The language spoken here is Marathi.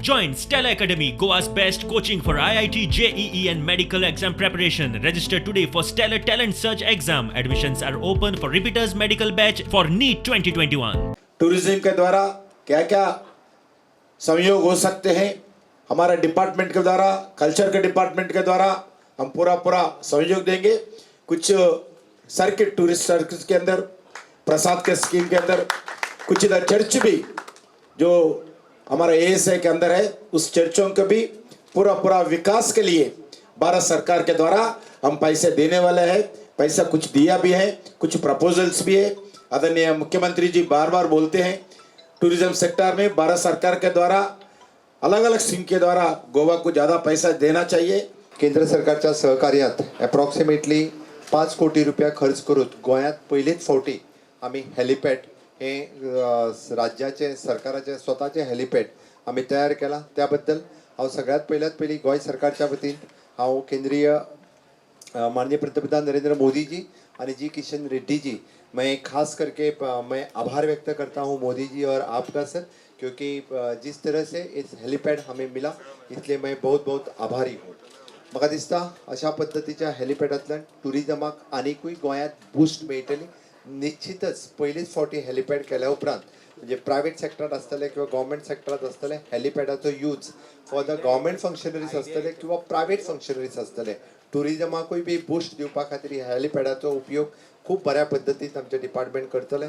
Join Stella Academy, Goa's best coaching for IIT, JEE and medical exam preparation. Register today for Stellar Talent Search exam. Admissions are open for repeaters medical batch for NEET 2021. Tourism के द्वारा क्या क्या संयोग हो सकते हैं, हमारा डिपार्टमेंट के द्वारा, कल्चर के डिपार्टमेंट के द्वारा हम पूरा सहयोग देंगे। कुछ सर्किट, टूरिस्ट सर्किट के अंदर, प्रसाद के स्कीम के अंदर, कुछ इधर चर्च भी जो हमारा एएसआई के अंदर है, उस चर्चों के भी पूरा विकास के लिए भारत सरकार के द्वारा हम पैसे देने वाले हैं। पैसा कुछ दिया भी है, कुछ प्रपोजल्स भी है। आदरणीय मुख्यमंत्री जी बार बोलते हैं टूरिज्म सेक्टर में भारत सरकार के द्वारा अलग अलग स्कीम के द्वारा गोवा को ज़्यादा पैसा देना चाहिए। केंद्र सरकारच्या सहकार्यात अप्रॉक्सिमेटली 5 कोटी रुपया खर्च करून गोंयात पहिलेच फावटी आम्ही हेलिपॅड हे राज्याचे सरकाराचे स्वतःचे हेलिपॅड आम्ही तयार केला। त्याबद्दल हांव सगळ्यात पहिली गोंय सरकारच्या वतीन हांव केंद्रीय माननीय पंतप्रधान नरेंद्र मोदी जी और जी किशन रेड्डी जी, मैं खास करके मैं आभार व्यक्त करता हूँ मोदी जी और आपका सर, क्योंकि जिस तरह से इस हेलीपैड हमें मिला इसलिए मैं बहुत आभारी हूँ। म्हाका दिसता अशा पद्धतीच्या हेलिपॅडांतल्यान टुरिजमाक आनीकूय गोंयांत बूस्ट मेळटली। निश्चितच पहिलीच फावटी हेलिपॅड केल्या उपरांत म्हणजे प्रायवेट सेक्टरात आसतले किंवा गव्हर्मेंट सेक्टरात आसतले हेलिपॅडाचो use for the government functionaries आसतले किंवा प्रायवेट फंक्शनरीज आसतले, टुरिजमाकूय बी बूस्ट दिवपा खातीर हेलिपॅडाचो उपयोग खूप बऱ्या पद्धतीन आमचे डिपार्टमेंट करतले।